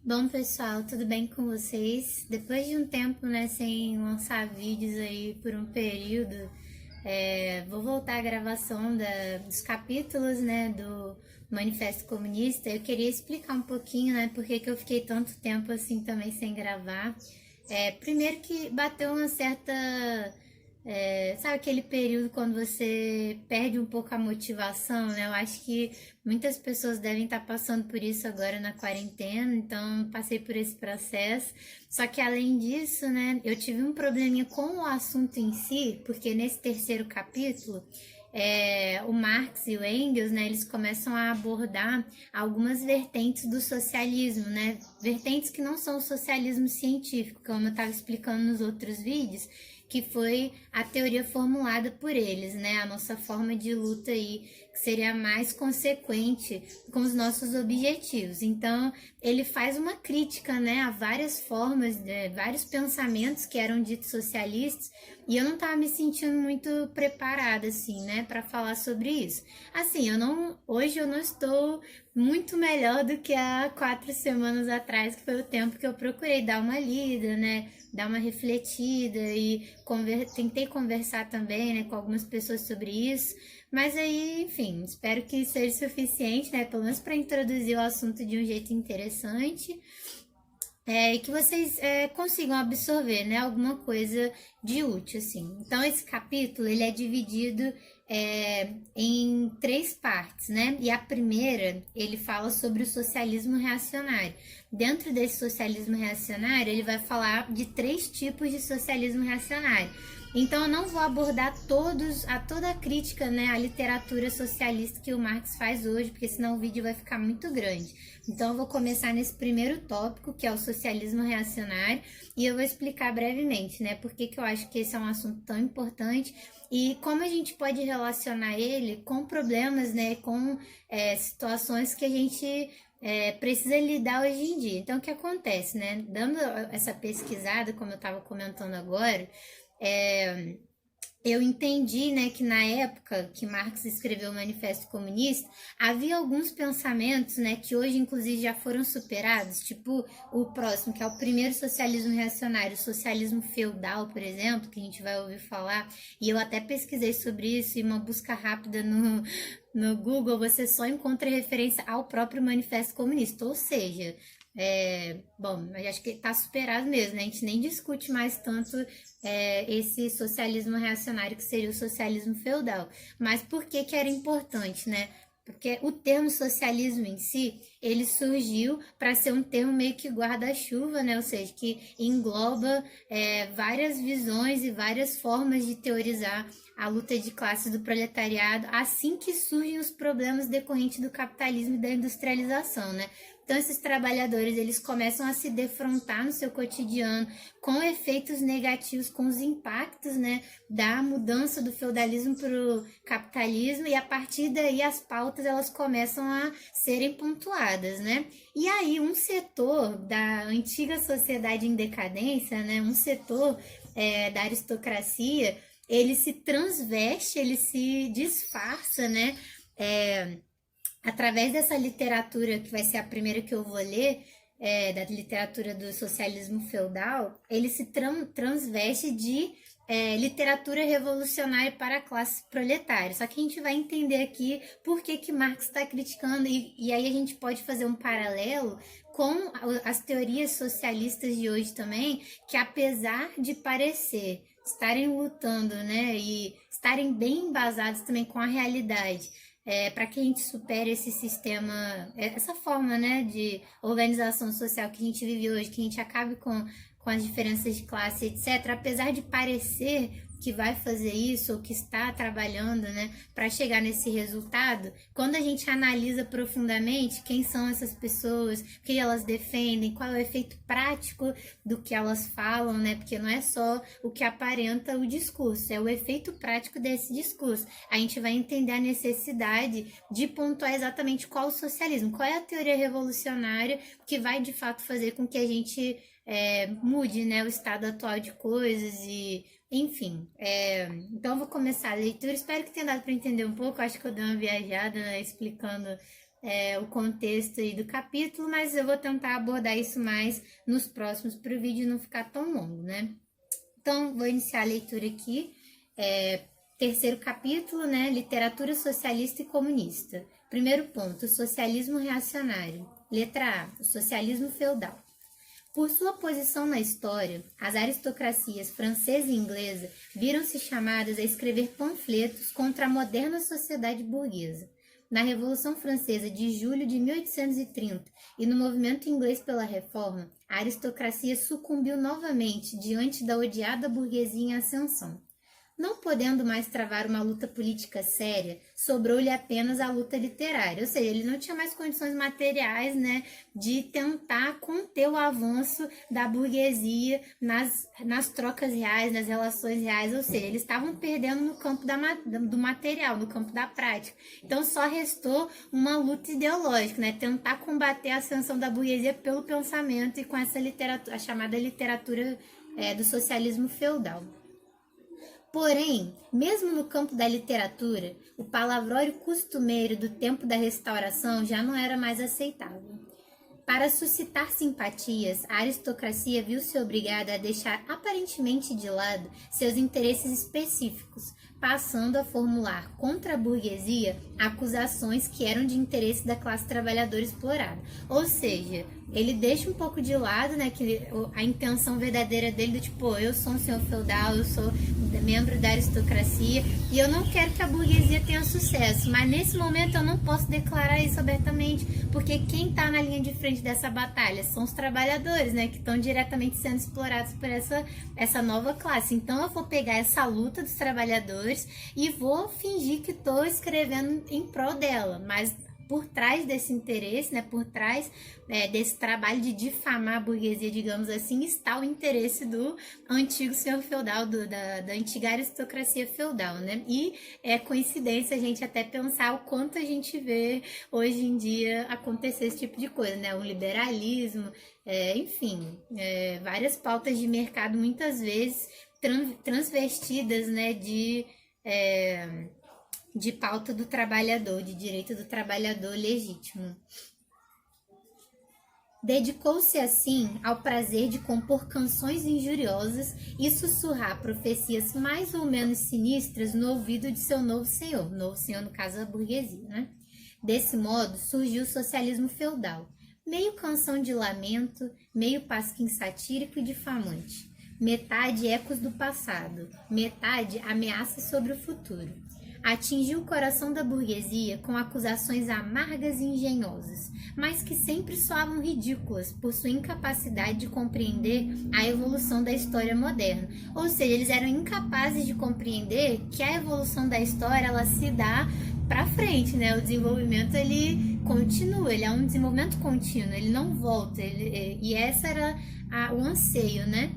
Bom, pessoal, tudo bem com vocês? Depois de um tempo, né, sem lançar vídeos aí por um período, vou voltar à gravação dos capítulos, né, do Manifesto Comunista. Eu queria explicar um pouquinho, né, por que eu fiquei tanto tempo assim também sem gravar. Primeiro que bateu uma certa sabe aquele período quando você perde um pouco a motivação, né? Eu acho que muitas pessoas devem estar passando por isso agora na quarentena, então passei por esse processo. Só que além disso, né, eu tive um probleminha com o assunto em si, porque nesse terceiro capítulo, o Marx e o Engels, né, eles começam a abordar algumas vertentes do socialismo, né? Vertentes que não são o socialismo científico, como eu estava explicando nos outros vídeos, que foi a teoria formulada por eles, né? A nossa forma de luta aí, que seria mais consequente com os nossos objetivos. Então, ele faz uma crítica, né, a várias formas, vários pensamentos que eram ditos socialistas, e eu não estava me sentindo muito preparada, assim, né, para falar sobre isso. Assim, hoje eu não estou muito melhor do que há 4 semanas atrás, que foi o tempo que eu procurei dar uma lida, né, dar uma refletida e tentei conversar também, né, com algumas pessoas sobre isso, mas aí, enfim, espero que seja suficiente, né, pelo menos para introduzir o assunto de um jeito interessante, e que vocês consigam absorver, né, alguma coisa de útil, assim. Então, esse capítulo, ele é dividido em três partes, né? E a primeira, ele fala sobre o socialismo reacionário. Dentro desse socialismo reacionário, ele vai falar de três tipos de socialismo reacionário. Então, eu não vou abordar toda a crítica, né, à literatura socialista que o Marx faz hoje, porque senão o vídeo vai ficar muito grande. Então, eu vou começar nesse primeiro tópico, que é o socialismo reacionário, e eu vou explicar brevemente, né, por que eu acho que esse é um assunto tão importante e como a gente pode relacionar ele com problemas, né, com situações que a gente precisa lidar hoje em dia. Então, o que acontece, né? Dando essa pesquisada, como eu estava comentando agora, é, eu entendi, né, que na época que Marx escreveu o Manifesto Comunista, havia alguns pensamentos, né, que hoje inclusive já foram superados, tipo o próximo, que é o primeiro socialismo reacionário, o socialismo feudal, por exemplo, que a gente vai ouvir falar, e eu até pesquisei sobre isso, e uma busca rápida no Google, você só encontra referência ao próprio Manifesto Comunista, ou seja, bom, mas acho que está superado mesmo, né? A gente nem discute mais tanto esse socialismo reacionário que seria o socialismo feudal. Mas por que que era importante, né? Porque o termo socialismo em si, ele surgiu para ser um termo meio que guarda-chuva, né? Ou seja, que engloba várias visões e várias formas de teorizar a luta de classes do proletariado, assim que surgem os problemas decorrentes do capitalismo e da industrialização, né? Então, esses trabalhadores, eles começam a se defrontar no seu cotidiano com efeitos negativos, com os impactos, né, da mudança do feudalismo para o capitalismo, e a partir daí as pautas, elas começam a serem pontuadas, né? E aí, um setor da antiga sociedade em decadência, né, um setor da aristocracia, ele se transveste, ele se disfarça, né, através dessa literatura, que vai ser a primeira que eu vou ler, da literatura do socialismo feudal, ele se transveste de literatura revolucionária para a classe proletária. Só que a gente vai entender aqui por que que Marx está criticando, e aí a gente pode fazer um paralelo com as teorias socialistas de hoje também, que apesar de parecer estarem lutando, né, e estarem bem embasados também com a realidade, para que a gente supere esse sistema, essa forma, né, de organização social que a gente vive hoje, que a gente acabe com as diferenças de classe, etc., apesar de parecer que vai fazer isso ou que está trabalhando, né, para chegar nesse resultado, quando a gente analisa profundamente quem são essas pessoas, o que elas defendem, qual é o efeito prático do que elas falam, né, porque não é só o que aparenta o discurso, é o efeito prático desse discurso. A gente vai entender a necessidade de pontuar exatamente qual o socialismo, qual é a teoria revolucionária que vai de fato fazer com que a gente mude, né, o estado atual de coisas e enfim, então eu vou começar a leitura. Espero que tenha dado para entender um pouco. Acho que eu dei uma viajada, né, explicando o contexto aí do capítulo, mas eu vou tentar abordar isso mais nos próximos para o vídeo não ficar tão longo, né? Então, vou iniciar a leitura aqui. Terceiro capítulo, né? Literatura socialista e comunista. Primeiro ponto, socialismo reacionário. Letra A, o socialismo feudal. Por sua posição na história, as aristocracias francesa e inglesa viram-se chamadas a escrever panfletos contra a moderna sociedade burguesa. Na Revolução Francesa de julho de 1830 e no movimento inglês pela Reforma, a aristocracia sucumbiu novamente diante da odiada burguesia em ascensão. Não podendo mais travar uma luta política séria, sobrou-lhe apenas a luta literária, ou seja, ele não tinha mais condições materiais, né, de tentar conter o avanço da burguesia nas trocas reais, nas relações reais, ou seja, eles estavam perdendo no campo do material, no campo da prática. Então só restou uma luta ideológica, né, tentar combater a ascensão da burguesia pelo pensamento e com essa literatura, a chamada literatura do socialismo feudal. Porém, mesmo no campo da literatura, o palavrório costumeiro do tempo da Restauração já não era mais aceitável. Para suscitar simpatias, a aristocracia viu-se obrigada a deixar aparentemente de lado seus interesses específicos, passando a formular contra a burguesia acusações que eram de interesse da classe trabalhadora explorada. Ou seja, ele deixa um pouco de lado, né, a intenção verdadeira dele do tipo, eu sou um senhor feudal, eu sou membro da aristocracia e eu não quero que a burguesia tenha sucesso, mas nesse momento eu não posso declarar isso abertamente, porque quem está na linha de frente dessa batalha são os trabalhadores, né, que estão diretamente sendo explorados por essa nova classe. Então eu vou pegar essa luta dos trabalhadores e vou fingir que estou escrevendo em prol dela, mas por trás desse interesse, né, por trás desse trabalho de difamar a burguesia, digamos assim, está o interesse do antigo senhor feudal, da antiga aristocracia feudal, né? E é coincidência a gente até pensar o quanto a gente vê hoje em dia acontecer esse tipo de coisa, né? O liberalismo, enfim, várias pautas de mercado muitas vezes transvestidas, né, de pauta do trabalhador, de direito do trabalhador legítimo. Dedicou-se assim ao prazer de compor canções injuriosas e sussurrar profecias mais ou menos sinistras no ouvido de seu novo senhor no caso a burguesia, né? Desse modo surgiu o socialismo feudal, meio canção de lamento, meio pasquim satírico e difamante, metade ecos do passado, metade ameaças sobre o futuro. Atingiu o coração da burguesia com acusações amargas e engenhosas, mas que sempre soavam ridículas por sua incapacidade de compreender a evolução da história moderna. Ou seja, eles eram incapazes de compreender que a evolução da história ela se dá para frente, né? O desenvolvimento ele continua, ele é um desenvolvimento contínuo, ele não volta. E essa era o anseio, né?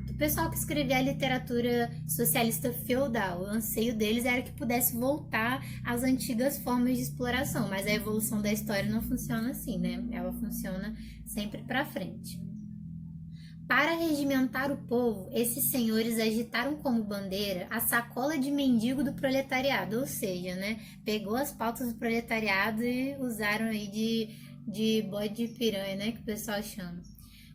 O pessoal que escrevia a literatura socialista feudal, o anseio deles era que pudesse voltar às antigas formas de exploração, mas a evolução da história não funciona assim, né? Ela funciona sempre para frente. Para regimentar o povo, esses senhores agitaram como bandeira a sacola de mendigo do proletariado, ou seja, né, pegou as pautas do proletariado e usaram aí de bode de piranha, né, que o pessoal chama.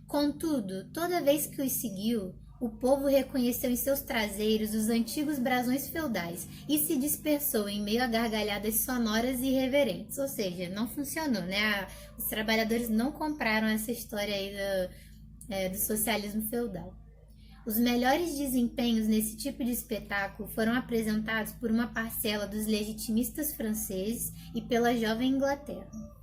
Contudo, toda vez que os seguiu, o povo reconheceu em seus traseiros os antigos brasões feudais e se dispersou em meio a gargalhadas sonoras e irreverentes. Ou seja, não funcionou, né? Os trabalhadores não compraram essa história aí do socialismo feudal. Os melhores desempenhos nesse tipo de espetáculo foram apresentados por uma parcela dos legitimistas franceses e pela jovem Inglaterra.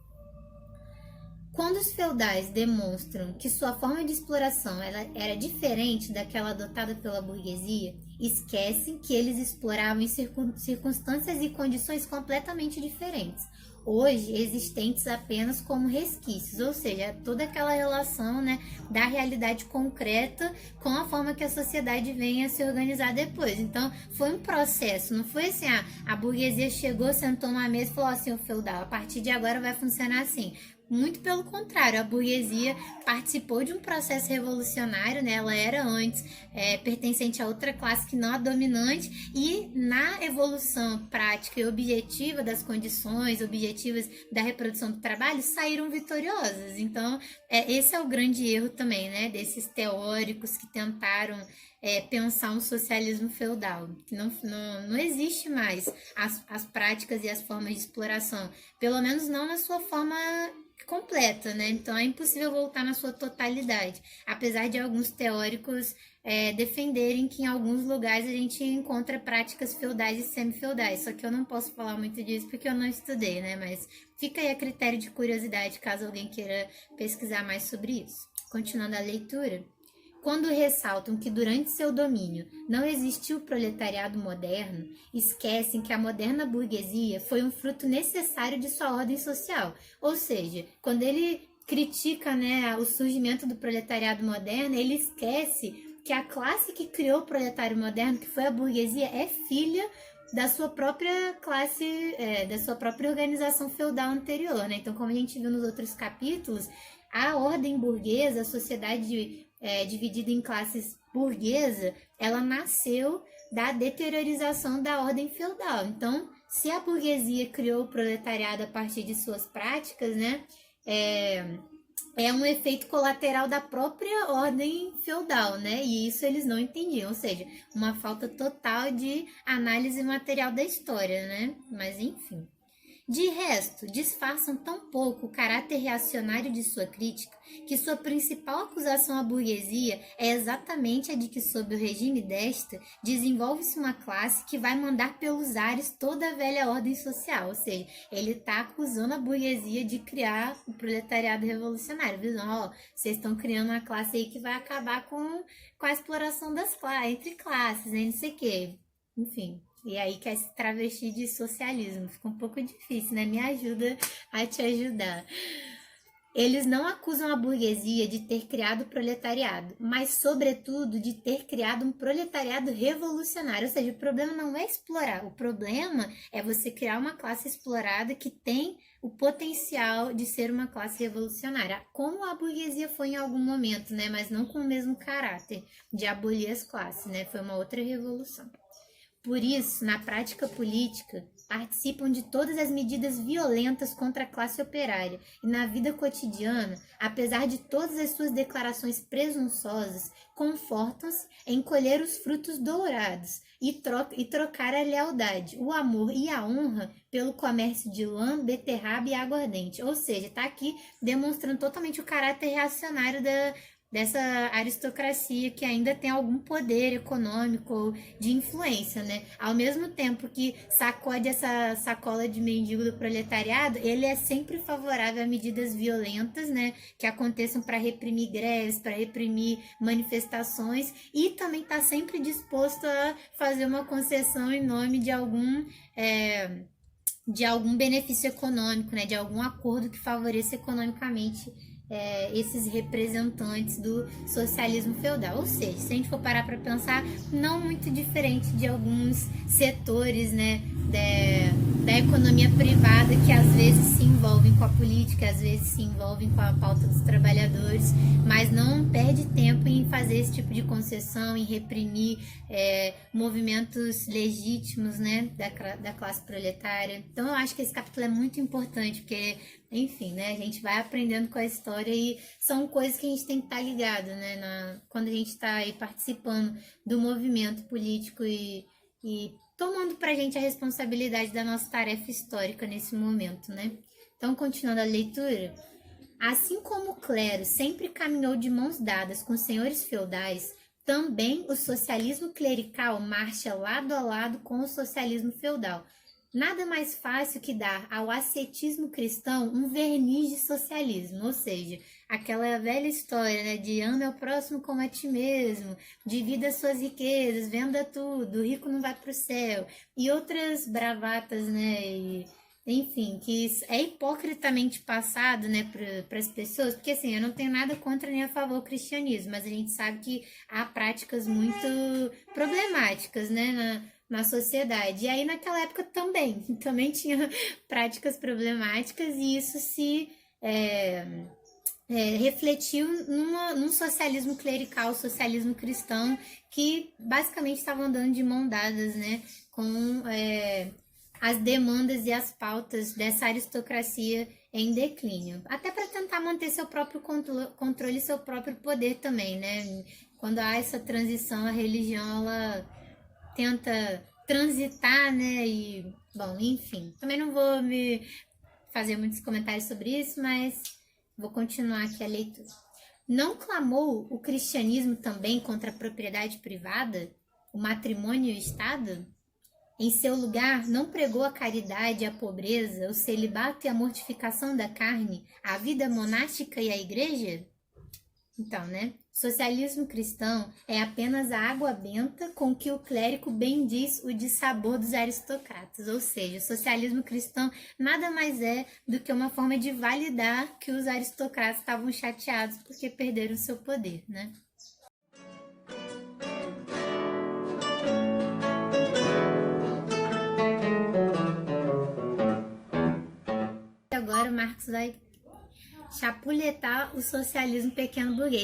Quando os feudais demonstram que sua forma de exploração era diferente daquela adotada pela burguesia, esquecem que eles exploravam em circunstâncias e condições completamente diferentes, hoje existentes apenas como resquícios, ou seja, toda aquela relação, né, da realidade concreta com a forma que a sociedade vem a se organizar depois. Então, foi um processo, não foi assim, a burguesia chegou, sentou numa mesa e falou assim, o feudal, a partir de agora vai funcionar assim. Muito pelo contrário, a burguesia participou de um processo revolucionário, né? Ela era antes pertencente a outra classe que não a dominante, e na evolução prática e objetiva das condições objetivas da reprodução do trabalho, saíram vitoriosas. Então, esse é o grande erro também, né? Desses teóricos que tentaram pensar um socialismo feudal, que não existe mais as práticas e as formas de exploração, pelo menos não na sua forma completa, né? Então é impossível voltar na sua totalidade, apesar de alguns teóricos defenderem que em alguns lugares a gente encontra práticas feudais e semi-feudais, só que eu não posso falar muito disso porque eu não estudei, né? Mas fica aí a critério de curiosidade caso alguém queira pesquisar mais sobre isso. Continuando a leitura. Quando ressaltam que durante seu domínio não existiu o proletariado moderno, esquecem que a moderna burguesia foi um fruto necessário de sua ordem social. Ou seja, quando ele critica, né, o surgimento do proletariado moderno, ele esquece que a classe que criou o proletário moderno, que foi a burguesia, é filha da sua própria classe, da sua própria organização feudal anterior, né? Então, como a gente viu nos outros capítulos, a ordem burguesa, a sociedade dividida em classes burguesa, ela nasceu da deteriorização da ordem feudal. Então, se a burguesia criou o proletariado a partir de suas práticas, né, é um efeito colateral da própria ordem feudal, né? E isso eles não entendiam, ou seja, uma falta total de análise material da história, né? Mas enfim. De resto, disfarçam tão pouco o caráter reacionário de sua crítica que sua principal acusação à burguesia é exatamente a de que, sob o regime desta, desenvolve-se uma classe que vai mandar pelos ares toda a velha ordem social. Ou seja, ele está acusando a burguesia de criar o proletariado revolucionário, dizendo, ó, vocês estão criando uma classe aí que vai acabar com a exploração das classes, entre classes, né, não sei o quê. Enfim. E aí quer se travestir de socialismo. Fica um pouco difícil, né? Me ajuda a te ajudar. Eles não acusam a burguesia de ter criado o proletariado, mas, sobretudo, de ter criado um proletariado revolucionário. Ou seja, o problema não é explorar, o problema é você criar uma classe explorada que tem o potencial de ser uma classe revolucionária, como a burguesia foi em algum momento, né? Mas não com o mesmo caráter de abolir as classes, né? Foi uma outra revolução. Por isso, na prática política, participam de todas as medidas violentas contra a classe operária e na vida cotidiana, apesar de todas as suas declarações presunçosas, confortam-se em colher os frutos dourados e trocar a lealdade, o amor e a honra pelo comércio de lã, beterraba e aguardente. Ou seja, está aqui demonstrando totalmente o caráter reacionário dessa aristocracia que ainda tem algum poder econômico ou de influência, né? Ao mesmo tempo que sacode essa sacola de mendigo do proletariado, ele é sempre favorável a medidas violentas, né? Que aconteçam para reprimir greves, para reprimir manifestações, e também está sempre disposto a fazer uma concessão em nome de algum benefício econômico, né? De algum acordo que favoreça economicamente esses representantes do socialismo feudal. Ou seja, se a gente for parar para pensar, não muito diferente de alguns setores, né, da economia privada que às vezes se envolvem com a política, às vezes se envolvem com a pauta dos trabalhadores, mas não perde tempo em fazer esse tipo de concessão, em reprimir movimentos legítimos, né, da classe proletária. Então eu acho que esse capítulo é muito importante, porque, enfim, né, a gente vai aprendendo com a história e são coisas que a gente tem que estar ligado, né, quando a gente está aí participando do movimento político e tomando pra gente a responsabilidade da nossa tarefa histórica nesse momento, né? Então, continuando a leitura, assim como o clero sempre caminhou de mãos dadas com os senhores feudais, também o socialismo clerical marcha lado a lado com o socialismo feudal. Nada mais fácil que dar ao ascetismo cristão um verniz de socialismo, ou seja, aquela velha história, né, de ame ao próximo como a ti mesmo, divida suas riquezas, venda tudo, o rico não vai para o céu, e outras bravatas, né, enfim, que é hipocritamente passado, né, para as pessoas, porque assim, eu não tenho nada contra nem a favor do cristianismo, mas a gente sabe que há práticas muito problemáticas, né, na sociedade. E aí naquela época também tinha práticas problemáticas e isso se refletiu num socialismo clerical, socialismo cristão, que basicamente estavam andando de mão dadas, né, com as demandas e as pautas dessa aristocracia em declínio, até para tentar manter seu próprio controle e seu próprio poder também, né? Quando há essa transição, a religião ela tenta transitar, né? E, bom, enfim, também não vou me fazer muitos comentários sobre isso, mas vou continuar aqui a leitura. Não clamou o cristianismo também contra a propriedade privada, o matrimônio e o Estado? Em seu lugar, não pregou a caridade, a pobreza, o celibato e a mortificação da carne, a vida monástica e a igreja? Então, né? Socialismo cristão é apenas a água benta com que o clérigo bendiz o dissabor dos aristocratas. Ou seja, o socialismo cristão nada mais é do que uma forma de validar que os aristocratas estavam chateados porque perderam seu poder, né? Agora o Marx vai chapuletar o socialismo pequeno burguês.